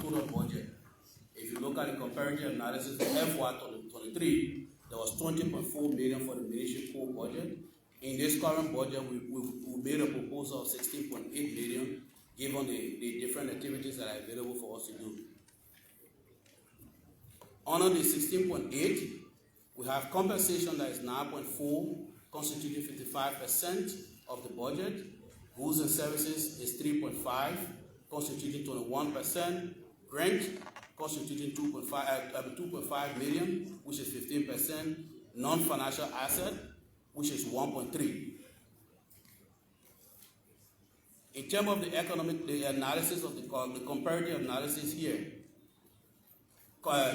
total budget. If you look at the comparative analysis for FY 2023, there was 20.4 million for the ministry core budget. In this current budget, we made a proposal of 16.8 million, given the different activities that are available for us to do. Under the 16.8, we have compensation that is 9.4, constituting 55% of the budget. Goods and services is 3.5, constituting 21%. Grant, constituting 2.5 million, which is 15%. Non-financial asset, which is 1.3. In terms of the analysis of the comparative analysis here,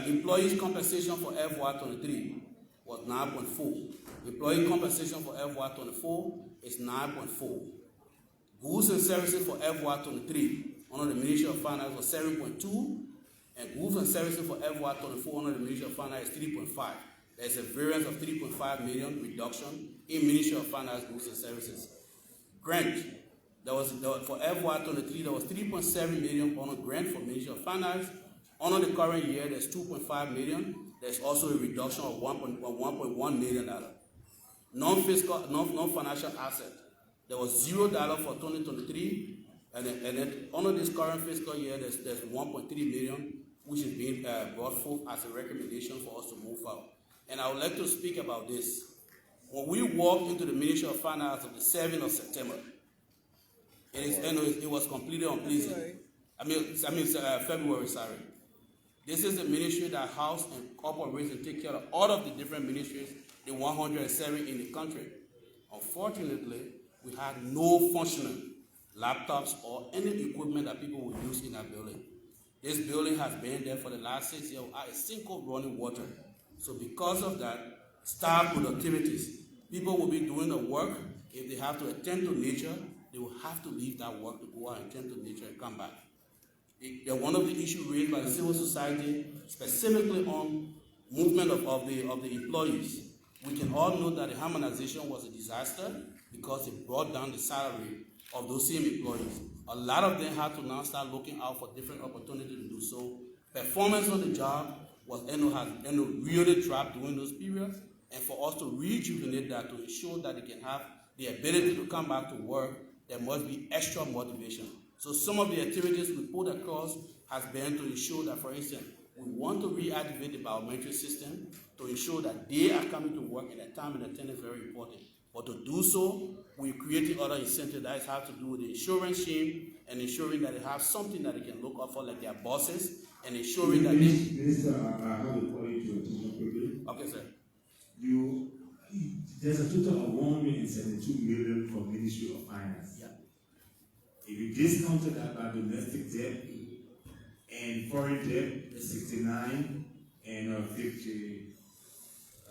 employees' compensation for FY23 was 9.4. Employee compensation for FY24 is 9.4. Goods and services for FY23 under the Ministry of Finance was 7.2, and goods and services for FY24 under the Ministry of Finance is 3.5. There's a variance of 3.5 million reduction in Ministry of Finance goods and services. Grant, for FY23 there was 3.7 million on a grant for Ministry of Finance. Under the current year, there's 2.5 million. There's also a reduction of $1.1 million. Non-financial asset, there was $0 for 2023, and then under this current fiscal year, there's 1.3 million, which is being brought forth as a recommendation for us to move forward. And I would like to speak about this. When we walked into the Ministry of Finance on the 7th of September, it was completely unpleasing. February, sorry. This is the ministry that house and operates and take care of all of the different ministries, the 107 in the country. Unfortunately, we had no functioning laptops or any equipment that people would use in that building. This building has been there for the last 6 years without a single running water. So because of that, staff productivities, people will be doing the work. If they have to attend to nature, they will have to leave that work to go out and attend to nature and come back. One of the issues raised by the civil society, specifically on movement of the employees, we can all know that the harmonization was a disaster because it brought down the salary of those same employees. A lot of them had to now start looking out for different opportunities to do so. Performance on the job was really dropped during those periods, and for us to rejuvenate that, to ensure that they can have the ability to come back to work, there must be extra motivation. So some of the activities we put across has been to ensure that, for instance, we want to reactivate the biometric system to ensure that they are coming to work, and that time and attendance is very important. But to do so, we're creating other incentives that have to do with the insurance scheme and ensuring that they have something that they can look out for, like their bosses, and ensuring that they... Minister, I have a point to attention quickly. Okay, sir. There's a total of 172 million for Ministry of Finance. Yeah. If you discounted that by domestic debt and foreign debt, 69 and 50,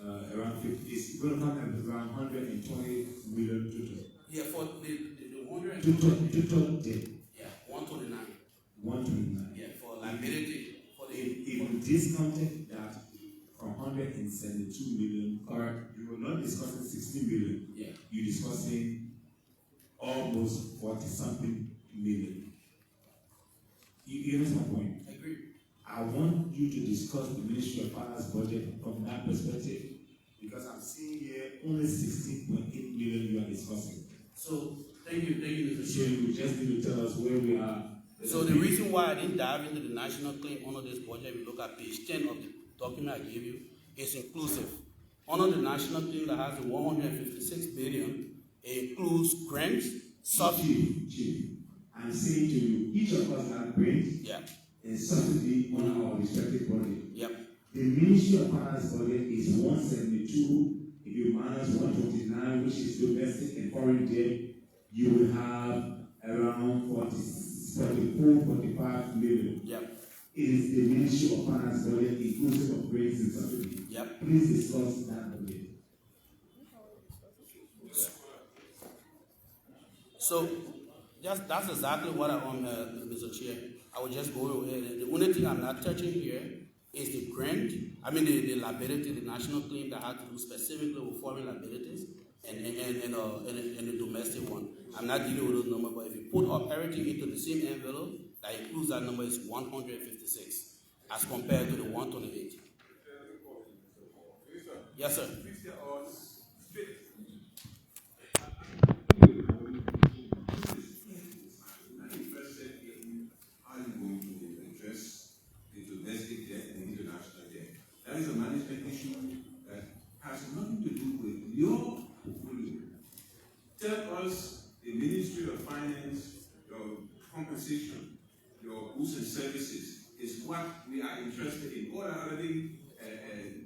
around 50, it's going to come at around 120 million total. Yeah, for the 120. Total debt. Yeah, 129. 129. Yeah, for liability. If you discounted that from 172 million, correct, you were not discussing 60 million. Yeah. You're discussing almost 40-something million. You understand my point? I agree. I want you to discuss the Ministry of Finance budget from that perspective, because I'm seeing here only 16.8 million you are discussing. So, thank you, Mr. So you just need to tell us where we are. So the reason why I didn't dive into the national claim under this budget, if you look at page 10 of the document I gave you, it's inclusive. Under the national claim that has the 156 billion, it includes grants, subsidy. Chief, I'm saying to you, each of us have grants and subsidy on our respective budget. Yep. The Ministry of Finance budget is 172. If you minus 129, which is domestic and foreign debt, you will have around 45 million. Yep. It is the Ministry of Finance budget inclusive of grants and subsidy. Yep. Please discuss that budget. So that's exactly what I want, Mr. Chair. I will just go over here. The only thing I'm not touching here is the grant, the liability, the national claim that had to do specifically with foreign liabilities and the domestic one. I'm not dealing with those numbers, but if you put up everything into the same envelope, that includes that number is 156 as compared to the 128. Yes, sir. That is a management issue that has nothing to do with your portfolio. Tell us the Ministry of Finance, your compensation, your goods and services is what we are interested in. All other thing,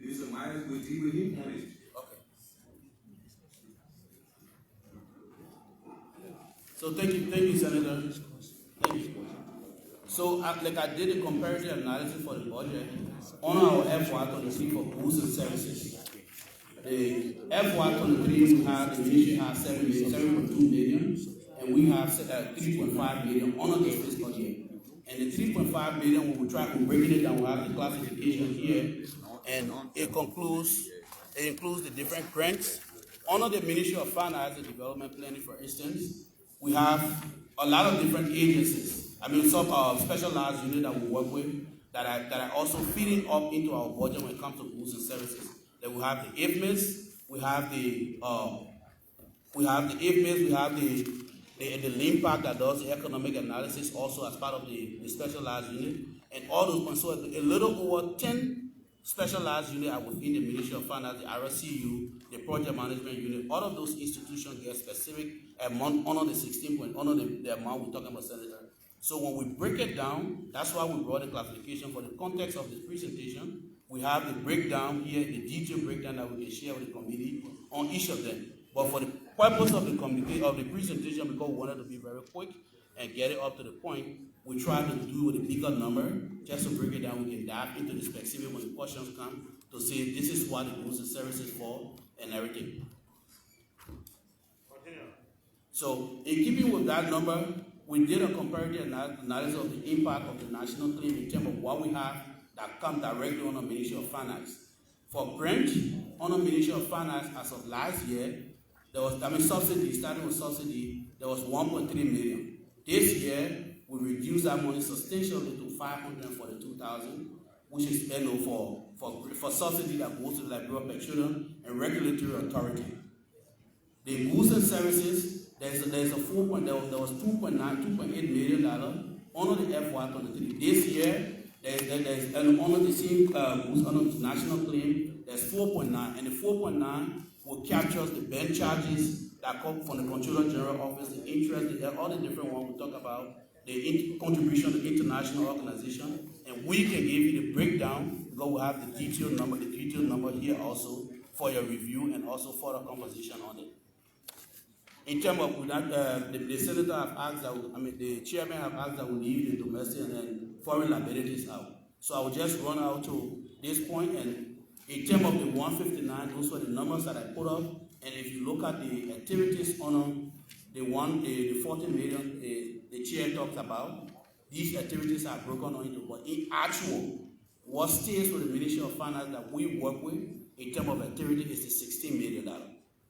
Mr. Myers will deal with him on it. Okay. So thank you, Senator. Thank you. So, like I did a comparative analysis for the budget on our FY23 for goods and services. The FY23 we have the ministry has 7.2 million, and we have 3.5 million on this fiscal year. And the 3.5 million, we will try to break it down. We have the classification here, and it includes the different grants. Under the Ministry of Finance and Development Planning, for instance, we have a lot of different agencies. I mean, some specialized units that we work with that are also feeding up into our budget when it comes to goods and services. Then we have the IFMIS, we have the LIMPAC that does the economic analysis also as part of the specialized unit, and all those points. So a little over 10 specialized units are within the Ministry of Finance, the RSCU, the Project Management Unit. All of those institutions get specific amount under the 16 point, under the amount we're talking about, Senator. So when we break it down, that's why we brought the classification for the context of this presentation. We have the breakdown here, the detailed breakdown that we can share with the committee on each of them. But for the purpose of the presentation, because we wanted to be very quick and get it up to the point, we try to do with a bigger number, just to break it down. We can dive into the specific when the questions come to say this is what the goods and services for and everything. So in keeping with that number, we did a comparative analysis of the impact of the national claim in terms of what we have that come directly on the Ministry of Finance. For grant on the Ministry of Finance as of last year, there was, subsidy, starting with subsidy, there was 1.3 million. This year, we reduced that money substantially to 542,000, which is for subsidy that goes to the Liberia Petroleum and Regulatory Authority. The goods and services, there was $2.8 million under the FY23. This year, there's and under the same goods under the national claim, there's 4.9, and the 4.9 will capture the bank charges that come from the Controller General Office, the interest, all the different ones we talk about, the contribution to international organization, and we can give you the breakdown because we have the detailed number here also for your review and also further conversation on it. In terms of that, the senator have asked that, the chairman have asked that we leave the domestic and then foreign liabilities out. So I will just run out to this point, and in terms of the 159, those were the numbers that I put up. And if you look at the activities on the 40 million the chair talked about, these activities are broken on into, but in actual, what stays with the Ministry of Finance that we work with in terms of activity is the $16 million.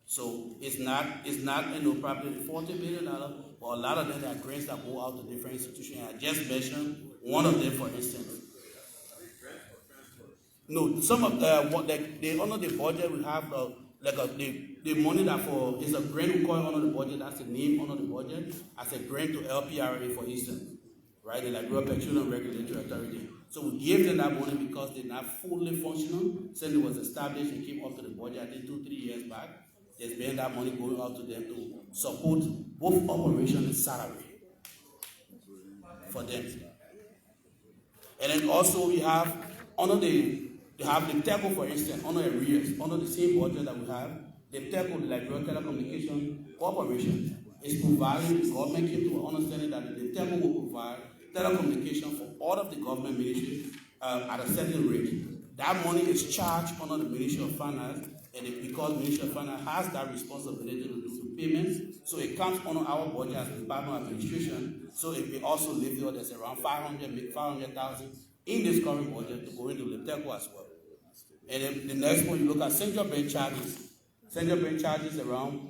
So it's not probably $40 million, but a lot of them are grants that go out to different institutions. I just mentioned one of them, for instance. No, some of what they under the budget we have the money that for is a grant we call it under the budget. That's the name under the budget as a grant to LPRA, for instance, right? The Liberia Petroleum Regulatory Authority. So we gave them that money because they're not fully functional since it was established and came up to the budget. I think 2-3 years back. There's been that money going out to them to support both operation and salary for them. And then also we have the TECO, for instance, under arrears, under the same budget that we have, the TECO, the Liberia Telecommunication Corporation, is providing, the government came to an understanding that the TECO will provide telecommunication for all of the government ministries at a certain rate. That money is charged under the Ministry of Finance, and because Ministry of Finance has that responsibility to do the payments, so it comes under our budget as Department of Administration, so it will also leave there, there's around 500,000 in this current budget to go into the TECO as well. And then the next one, you look at central bank charges. Central bank charges around